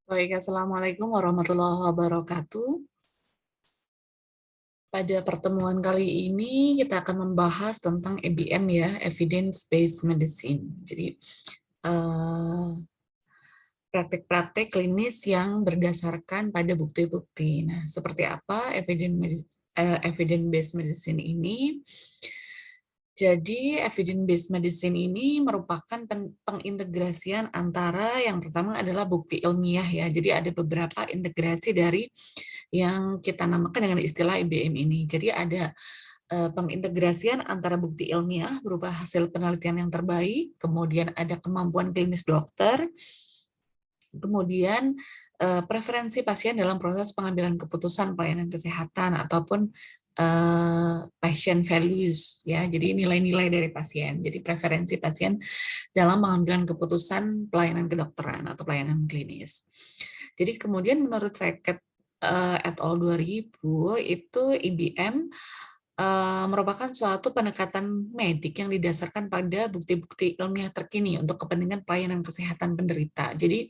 Baik, Assalamualaikum warahmatullahi wabarakatuh. Pada pertemuan kali ini kita akan membahas tentang EBM ya, Evidence Based Medicine. Jadi praktek-praktek klinis yang berdasarkan pada bukti-bukti. Nah, seperti apa evidence based medicine ini? Jadi evidence-based medicine ini merupakan pengintegrasian antara yang pertama adalah bukti ilmiah ya. Jadi ada beberapa integrasi dari yang kita namakan dengan istilah IBM ini. Jadi ada pengintegrasian antara bukti ilmiah berupa hasil penelitian yang terbaik, kemudian ada kemampuan klinis dokter, kemudian preferensi pasien dalam proses pengambilan keputusan pelayanan kesehatan ataupun patient values ya. Jadi nilai-nilai dari pasien. Jadi preferensi pasien dalam mengambil keputusan pelayanan kedokteran atau pelayanan klinis. Jadi kemudian menurut Sackett et al. 2000 itu IBM merupakan suatu pendekatan medik yang didasarkan pada bukti-bukti ilmiah terkini untuk kepentingan pelayanan kesehatan penderita. Jadi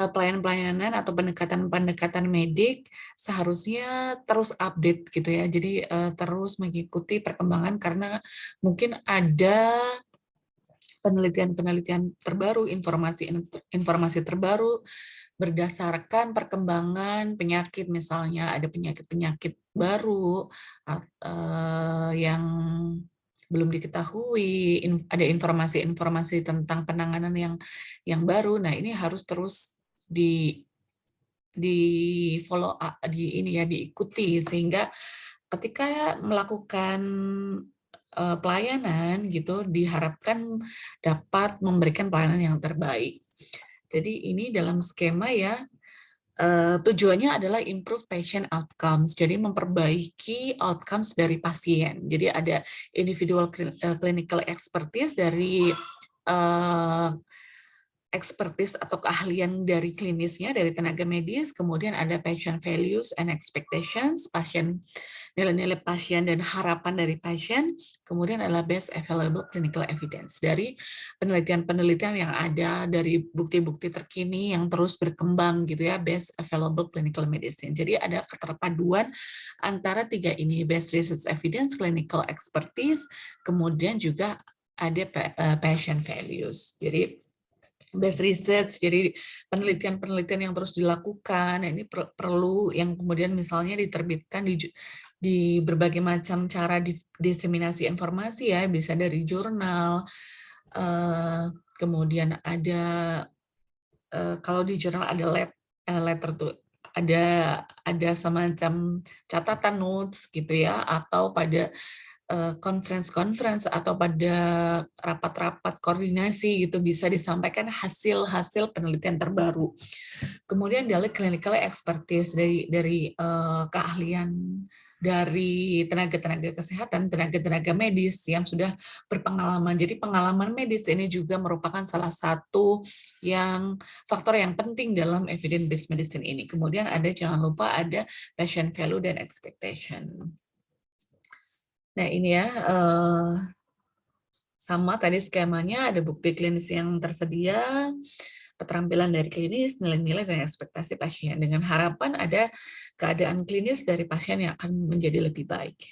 pelayanan-pelayanan atau pendekatan-pendekatan medik seharusnya terus update gitu ya. Jadi terus mengikuti perkembangan karena mungkin ada penelitian-penelitian terbaru, informasi terbaru berdasarkan perkembangan penyakit, misalnya ada penyakit-penyakit baru yang belum diketahui, ada informasi-informasi tentang penanganan yang baru. Nah, ini harus terus di follow up, diikuti sehingga ketika melakukan pelayanan gitu diharapkan dapat memberikan pelayanan yang terbaik. Jadi ini dalam skema ya, tujuannya adalah improve patient outcomes, jadi memperbaiki outcomes dari pasien. Jadi ada individual clinical expertise dari expertise atau keahlian dari klinisnya, dari tenaga medis, kemudian ada patient values and expectations, nilai-nilai pasien dan harapan dari pasien, kemudian adalah best available clinical evidence, dari penelitian-penelitian yang ada, dari bukti-bukti terkini yang terus berkembang gitu ya, best available clinical medicine. Jadi ada keterpaduan antara tiga ini, best research evidence, clinical expertise, kemudian juga ada patient values. Jadi best research, jadi penelitian-penelitian yang terus dilakukan, ini perlu yang kemudian misalnya diterbitkan di berbagai macam cara diseminasi informasi ya, bisa dari jurnal, kemudian ada kalau di jurnal ada letter tuh, ada semacam catatan notes gitu ya, atau pada conference atau pada rapat-rapat koordinasi gitu bisa disampaikan hasil-hasil penelitian terbaru. Kemudian dari clinical expertise, dari keahlian dari tenaga-tenaga kesehatan, tenaga-tenaga medis yang sudah berpengalaman. Jadi pengalaman medis ini juga merupakan salah satu faktor yang penting dalam evidence-based medicine ini. Kemudian jangan lupa ada patient value dan expectation. Nah ini ya, sama tadi skemanya, ada bukti klinis yang tersedia, keterampilan dari klinis, nilai-nilai dan ekspektasi pasien. Dengan harapan ada keadaan klinis dari pasien yang akan menjadi lebih baik.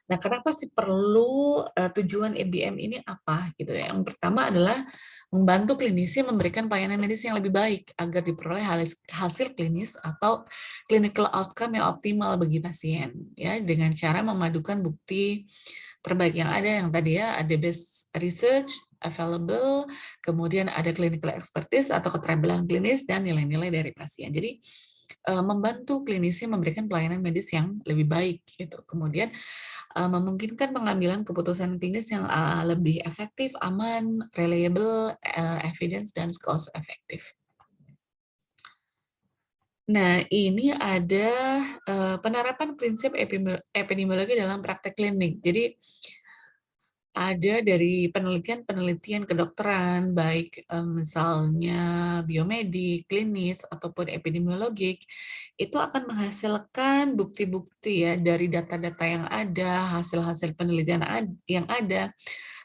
Nah, kenapa sih perlu tujuan EBM ini apa gitu ya? Yang pertama adalah membantu klinisi memberikan pelayanan medis yang lebih baik agar diperoleh hasil klinis atau clinical outcome yang optimal bagi pasien ya, dengan cara memadukan bukti terbaik yang ada, yang tadi ya, ada best research available, kemudian ada clinical expertise atau keterampilan klinis, dan nilai-nilai dari pasien. Jadi membantu klinisi memberikan pelayanan medis yang lebih baik gitu. Kemudian memungkinkan pengambilan keputusan klinis yang lebih efektif, aman, reliable, evidence, dan cost efektif. Nah, ini ada penerapan prinsip epidemiologi dalam praktek klinik. Jadi ada dari penelitian-penelitian kedokteran, baik misalnya biomedik, klinis, ataupun epidemiologik, itu akan menghasilkan bukti-bukti ya dari data-data yang ada, hasil-hasil penelitian yang ada,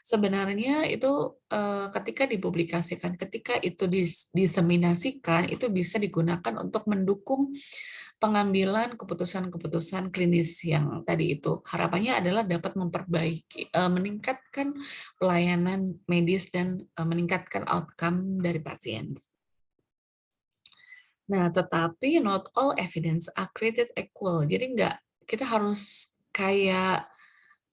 Sebenarnya itu ketika dipublikasikan, ketika itu diseminasikan, itu bisa digunakan untuk mendukung pengambilan keputusan-keputusan klinis yang tadi itu. Harapannya adalah dapat memperbaiki, meningkatkan pelayanan medis dan meningkatkan outcome dari pasien. Nah, tetapi not all evidence are created equal. Jadi kita harus kayak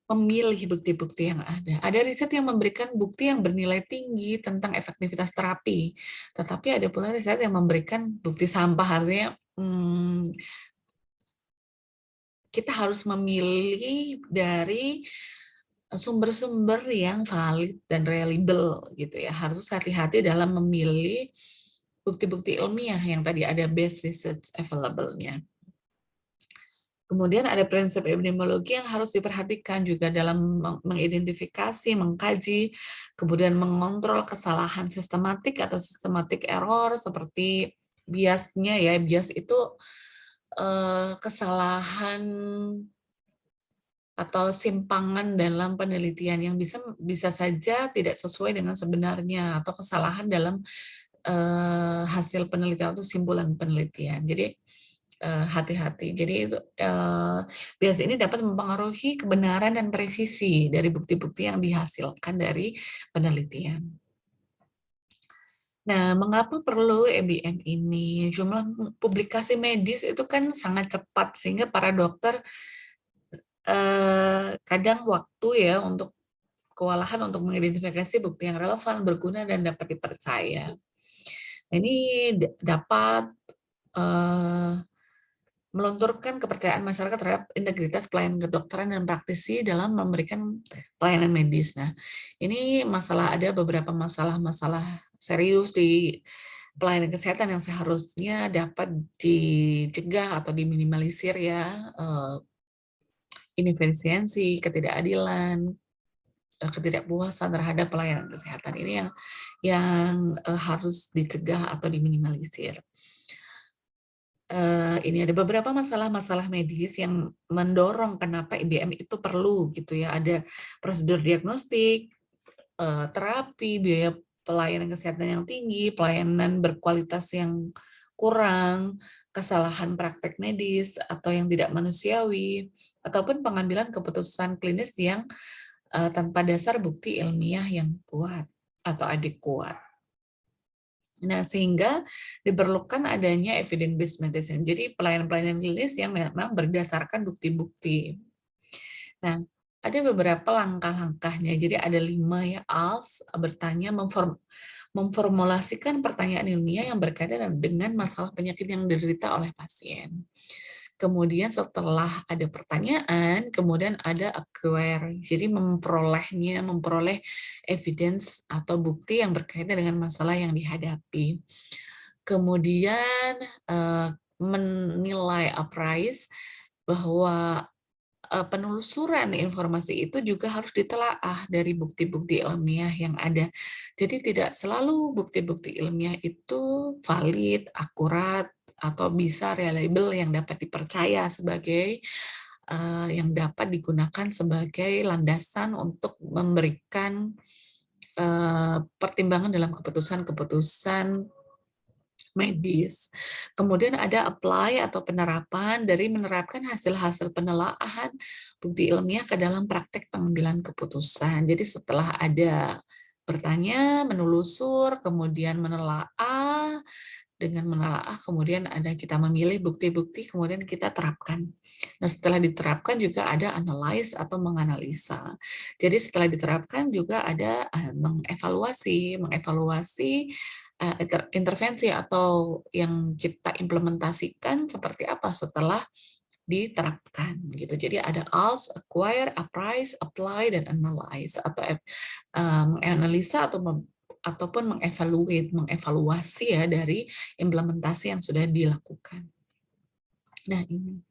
memilih bukti-bukti yang ada. Ada riset yang memberikan bukti yang bernilai tinggi tentang efektivitas terapi, tetapi ada pula riset yang memberikan bukti sampah. Artinya kita harus memilih dari sumber-sumber yang valid dan reliable gitu ya. Harus hati-hati dalam memilih bukti-bukti ilmiah yang tadi ada best research available-nya. Kemudian ada prinsip epidemiologi yang harus diperhatikan juga dalam mengidentifikasi, mengkaji, kemudian mengontrol kesalahan sistematik atau systematic error seperti biasnya ya. Bias itu kesalahan atau simpangan dalam penelitian yang bisa saja tidak sesuai dengan sebenarnya, atau kesalahan dalam hasil penelitian atau simpulan penelitian. Jadi hati-hati. Jadi itu bias ini dapat mempengaruhi kebenaran dan presisi dari bukti-bukti yang dihasilkan dari penelitian. Nah, mengapa perlu EBM ini? Jumlah publikasi medis itu kan sangat cepat sehingga para dokter kadang waktu ya untuk kewalahan untuk mengidentifikasi bukti yang relevan, berguna, dan dapat dipercaya. Ini dapat melunturkan kepercayaan masyarakat terhadap integritas pelayanan kedokteran dan praktisi dalam memberikan pelayanan medis. Nah, ini ada beberapa masalah-masalah serius di pelayanan kesehatan yang seharusnya dapat dicegah atau diminimalisir ya, inefisiensi, ketidakadilan, ketidakpuasan terhadap pelayanan kesehatan ini yang harus dicegah atau diminimalisir. Ini ada beberapa masalah-masalah medis yang mendorong kenapa IBM itu perlu gitu ya. Ada prosedur diagnostik, terapi, biaya pelayanan kesehatan yang tinggi, pelayanan berkualitas yang kurang, kesalahan praktek medis atau yang tidak manusiawi, ataupun pengambilan keputusan klinis yang tanpa dasar bukti ilmiah yang kuat atau adekuat. Nah, sehingga diperlukan adanya evidence-based medicine. Jadi pelayanan-pelayanan klinis yang memang berdasarkan bukti-bukti. Nah, ada beberapa langkah-langkahnya. Jadi ada 5 ya. ALS bertanya, memformulasikan pertanyaan ilmiah yang berkaitan dengan masalah penyakit yang diderita oleh pasien. Kemudian setelah ada pertanyaan, kemudian ada acquire, jadi memperoleh evidence atau bukti yang berkaitan dengan masalah yang dihadapi. Kemudian menilai appraise bahwa penelusuran informasi itu juga harus ditelaah dari bukti-bukti ilmiah yang ada. Jadi tidak selalu bukti-bukti ilmiah itu valid, akurat, atau bisa reliable yang dapat dipercaya sebagai yang dapat digunakan sebagai landasan untuk memberikan pertimbangan dalam keputusan-keputusan medis. Kemudian ada apply atau penerapan dari menerapkan hasil-hasil penelaahan bukti ilmiah ke dalam praktek pengambilan keputusan. Jadi setelah ada bertanya, menelusur, kemudian menelaah, dengan menelaah kemudian kita memilih bukti-bukti, kemudian kita terapkan. Nah, setelah diterapkan juga ada analyze atau menganalisa. Jadi setelah diterapkan juga ada mengevaluasi intervensi atau yang kita implementasikan seperti apa setelah diterapkan gitu. Jadi ada ALS, acquire, appraise, apply, dan analyze atau menganalisa ataupun mengevaluasi ya dari implementasi yang sudah dilakukan. Nah, ini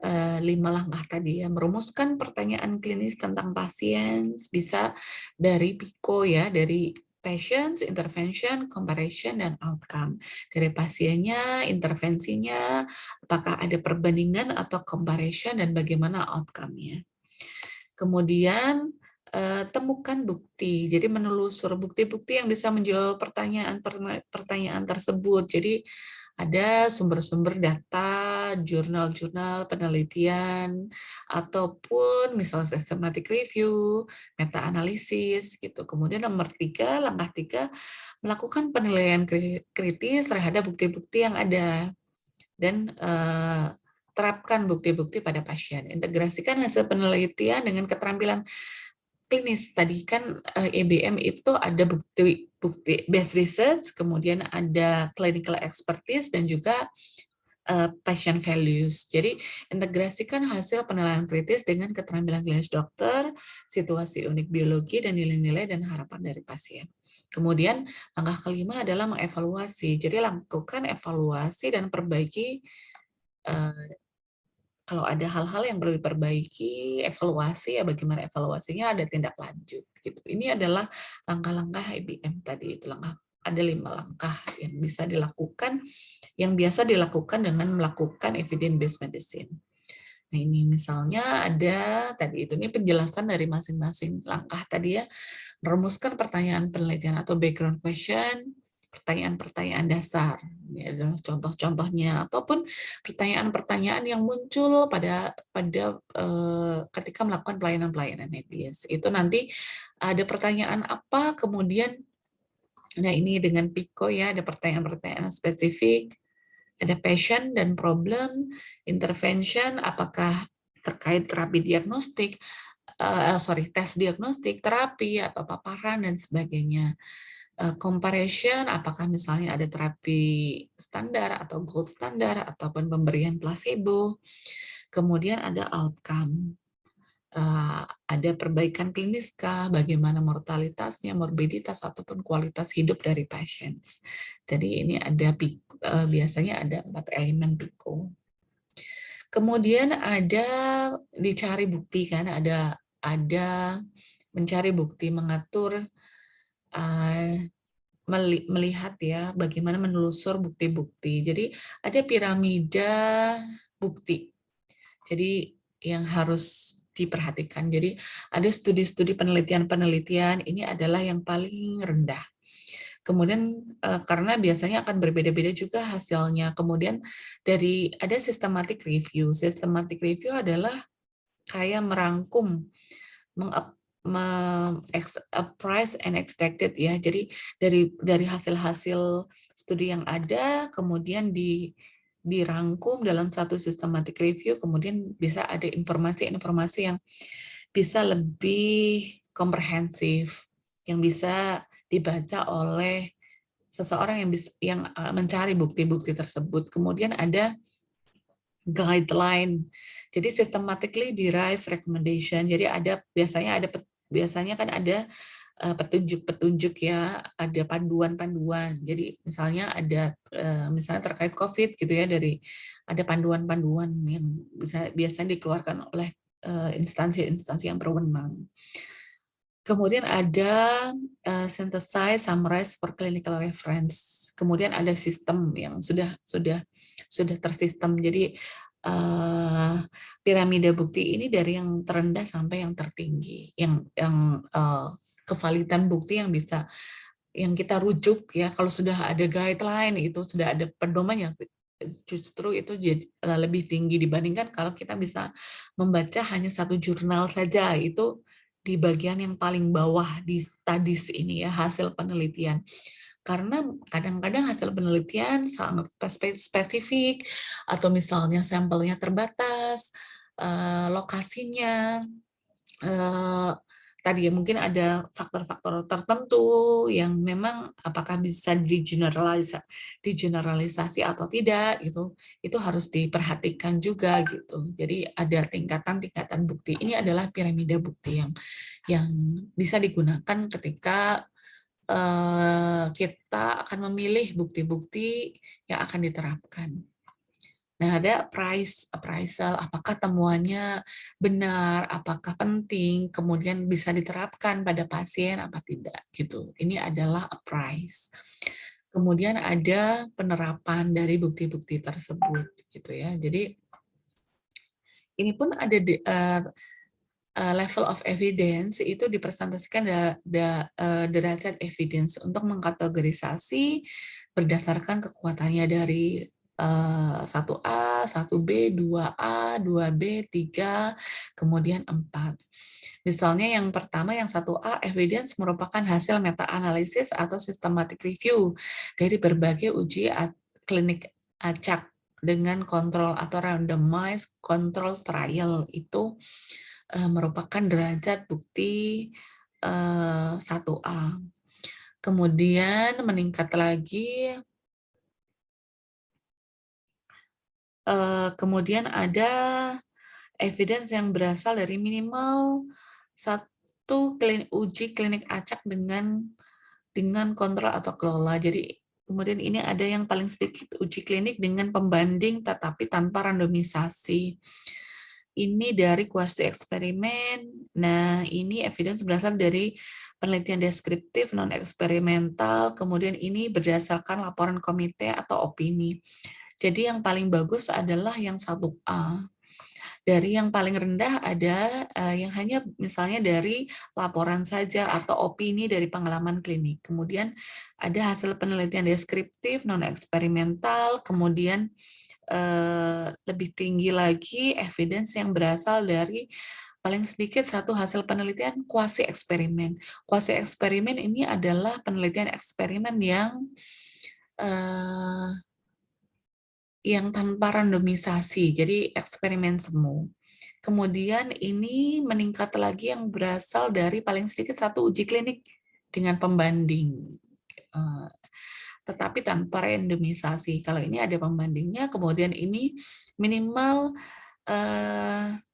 5 langkah tadi ya, merumuskan pertanyaan klinis tentang pasien bisa dari PICO ya, dari patients, intervention, comparison, dan outcome. Dari pasiennya, intervensinya, apakah ada perbandingan atau comparison, dan bagaimana outcome-nya. Kemudian temukan bukti. Jadi menelusur bukti-bukti yang bisa menjawab pertanyaan tersebut. Jadi ada sumber-sumber data, jurnal-jurnal penelitian, ataupun misalnya systematic review, meta-analisis gitu. Kemudian langkah tiga, melakukan penilaian kritis terhadap bukti-bukti yang ada dan terapkan bukti-bukti pada pasien. Integrasikan hasil penelitian dengan keterampilan klinis. Tadi kan EBM itu ada bukti based research, kemudian ada clinical expertise dan juga patient values. Jadi integrasikan hasil penilaian kritis dengan keterampilan klinis dokter, situasi unik biologi dan nilai-nilai dan harapan dari pasien. Kemudian langkah kelima adalah mengevaluasi. Jadi lakukan evaluasi dan perbaiki kalau ada hal-hal yang perlu diperbaiki, evaluasi ya bagaimana evaluasinya, ada tindak lanjut gitu. Ini adalah langkah-langkah IBM tadi itu ada 5 langkah yang bisa dilakukan, yang biasa dilakukan dengan melakukan evidence based medicine. Nah ini misalnya ada tadi itu, ini penjelasan dari masing-masing langkah tadi ya, merumuskan pertanyaan penelitian atau background question, pertanyaan-pertanyaan dasar. Ini adalah contoh-contohnya, ataupun pertanyaan-pertanyaan yang muncul pada ketika melakukan pelayanan-pelayanan medis. Itu nanti ada pertanyaan apa, kemudian, nah ini dengan PICO ya, ada pertanyaan-pertanyaan spesifik, ada passion dan problem, intervention, apakah terkait terapi diagnostik, tes diagnostik, terapi, atau paparan, dan sebagainya. Comparison, apakah misalnya ada terapi standar atau gold standar, ataupun pemberian placebo. Kemudian ada outcome. Ada perbaikan kliniskah, bagaimana mortalitasnya, morbiditas, ataupun kualitas hidup dari pasien. Jadi ini ada biasanya ada 4 elemen PICO. Kemudian ada dicari bukti kan, ada mencari bukti, mengatur, melihat ya bagaimana menelusur bukti-bukti. Jadi ada piramida bukti. Jadi yang harus diperhatikan. Jadi ada studi-studi penelitian-penelitian, ini adalah yang paling rendah. Kemudian karena biasanya akan berbeda-beda juga hasilnya. Kemudian ada systematic review. Systematic review adalah kayak merangkum, price and expected ya. Jadi dari hasil-hasil studi yang ada, kemudian dirangkum dalam satu systematic review, kemudian bisa ada informasi-informasi yang bisa lebih komprehensif, yang bisa dibaca oleh seseorang yang mencari bukti-bukti tersebut. Kemudian ada guideline. Jadi systematically derived recommendation. Jadi biasanya kan ada petunjuk-petunjuk ya, ada panduan-panduan. Jadi misalnya misalnya terkait COVID gitu ya, ada panduan-panduan yang biasanya dikeluarkan oleh instansi-instansi yang berwenang. Kemudian ada synthesize, summarize for clinical reference. Kemudian ada sistem yang sudah tersistem. Jadi piramida bukti ini dari yang terendah sampai yang tertinggi. Yang kevalidan bukti yang kita rujuk ya. Kalau sudah ada guideline, itu sudah ada pedoman yang justru itu jadi lebih tinggi dibandingkan kalau kita bisa membaca hanya satu jurnal saja, itu di bagian yang paling bawah di studies ini ya, hasil penelitian. Karena kadang-kadang hasil penelitian sangat spesifik, atau misalnya sampelnya terbatas, lokasinya, tadi ya mungkin ada faktor-faktor tertentu yang memang apakah bisa digeneralisasi atau tidak, itu harus diperhatikan juga gitu. Jadi ada tingkatan-tingkatan bukti. Ini adalah piramida bukti yang bisa digunakan ketika kita akan memilih bukti-bukti yang akan diterapkan. Nah, ada appraisal, apakah temuannya benar, apakah penting, kemudian bisa diterapkan pada pasien apa tidak gitu. Ini adalah appraise. Kemudian ada penerapan dari bukti-bukti tersebut gitu ya. Jadi ini pun ada level of evidence itu dipresentasikan derajat evidence untuk mengkategorisasi berdasarkan kekuatannya dari 1A, 1B, 2A, 2B, 3, kemudian 4. Misalnya yang pertama, yang 1A, evidence merupakan hasil meta-analisis atau systematic review dari berbagai uji klinik acak dengan kontrol atau randomized control trial. Itu merupakan derajat bukti 1A. Kemudian meningkat lagi, kemudian ada evidence yang berasal dari minimal satu uji klinik acak dengan kontrol atau kelola. Jadi kemudian ini ada yang paling sedikit uji klinik dengan pembanding tetapi tanpa randomisasi. Ini dari kuasi eksperimen. Nah, ini evidence berasal dari penelitian deskriptif non eksperimental, kemudian ini berdasarkan laporan komite atau opini. Jadi yang paling bagus adalah yang 1A. Dari yang paling rendah ada yang hanya misalnya dari laporan saja atau opini dari pengalaman klinik. Kemudian ada hasil penelitian deskriptif, non-eksperimental, kemudian lebih tinggi lagi evidence yang berasal dari paling sedikit satu hasil penelitian kuasi eksperimen. Kuasi eksperimen ini adalah penelitian eksperimen yang tanpa randomisasi, jadi eksperimen semu. Kemudian ini meningkat lagi yang berasal dari paling sedikit satu uji klinik dengan pembanding, tetapi tanpa randomisasi. Kalau ini ada pembandingnya, kemudian ini minimal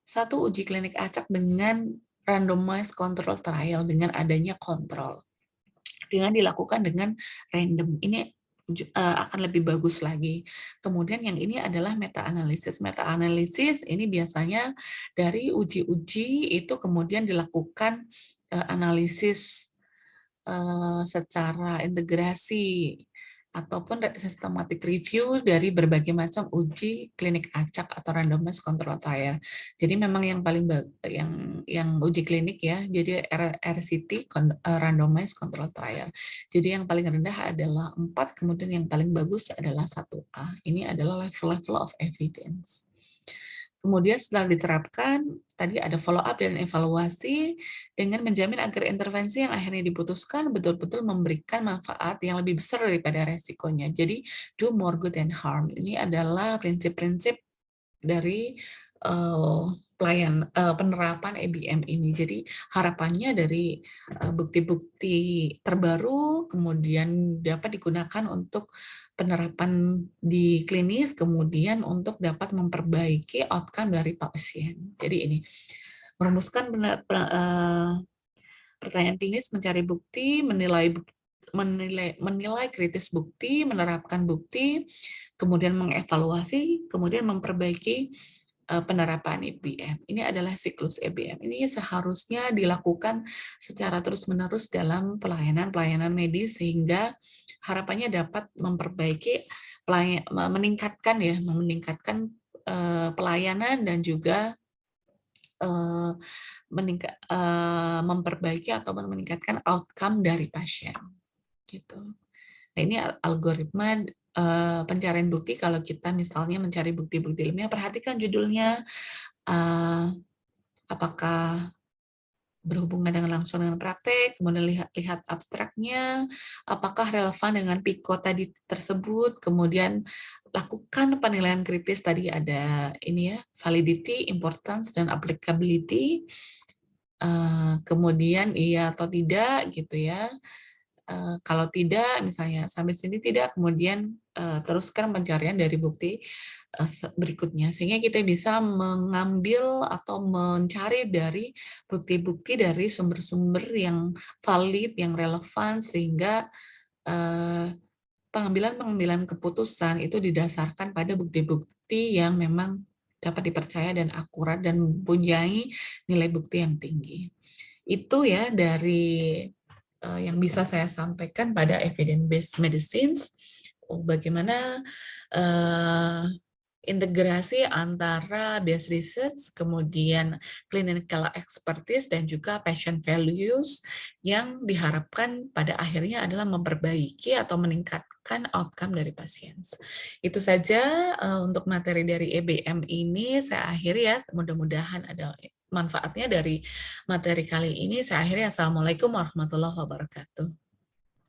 satu uji klinik acak dengan randomized control trial dengan adanya kontrol, dengan dilakukan dengan random. Ini akan lebih bagus lagi. Kemudian yang ini adalah meta-analisis. Meta-analisis ini biasanya dari uji-uji itu kemudian dilakukan analisis secara integrasi ataupun systematic review dari berbagai macam uji klinik acak atau randomized control trial. Jadi memang yang paling yang uji klinik ya, jadi RCT randomized control trial. Jadi yang paling rendah adalah 4, kemudian yang paling bagus adalah 1A. Ini adalah level of evidence. Kemudian setelah diterapkan, tadi ada follow up dan evaluasi dengan menjamin agar intervensi yang akhirnya diputuskan betul-betul memberikan manfaat yang lebih besar daripada resikonya. Jadi, do more good than harm. Ini adalah prinsip-prinsip dari penerapan EBM ini. Jadi harapannya dari bukti-bukti terbaru kemudian dapat digunakan untuk penerapan di klinis, kemudian untuk dapat memperbaiki outcome dari pasien. Jadi ini merumuskan pertanyaan klinis, mencari bukti, menilai kritis bukti, menerapkan bukti, kemudian mengevaluasi, kemudian memperbaiki penerapan EBM. Ini adalah siklus EBM. Ini seharusnya dilakukan secara terus-menerus dalam pelayanan medis sehingga harapannya dapat memperbaiki, meningkatkan pelayanan dan juga memperbaiki atau meningkatkan outcome dari pasien. Gitu. Nah, ini algoritma pencarian bukti. Kalau kita misalnya mencari bukti-bukti ilmiah, perhatikan judulnya, apakah berhubungan langsung dengan praktek, kemudian lihat abstraknya, apakah relevan dengan PICO tadi tersebut, kemudian lakukan penilaian kritis, tadi ada ini ya, validity, importance, dan applicability, kemudian iya atau tidak gitu ya. Kalau tidak, misalnya sampai sini tidak, kemudian teruskan pencarian dari bukti berikutnya, sehingga kita bisa mengambil atau mencari dari bukti-bukti dari sumber-sumber yang valid, yang relevan, sehingga pengambilan keputusan itu didasarkan pada bukti-bukti yang memang dapat dipercaya dan akurat dan mempunyai nilai bukti yang tinggi. Itu ya dari yang bisa saya sampaikan pada evidence-based medicines. Bagaimana integrasi antara base research, kemudian clinical expertise, dan juga patient values yang diharapkan pada akhirnya adalah memperbaiki atau meningkatkan outcome dari pasien. Itu saja untuk materi dari EBM ini saya akhiri ya, mudah-mudahan ada manfaatnya dari materi kali ini. Saya akhiri, Assalamualaikum warahmatullahi wabarakatuh.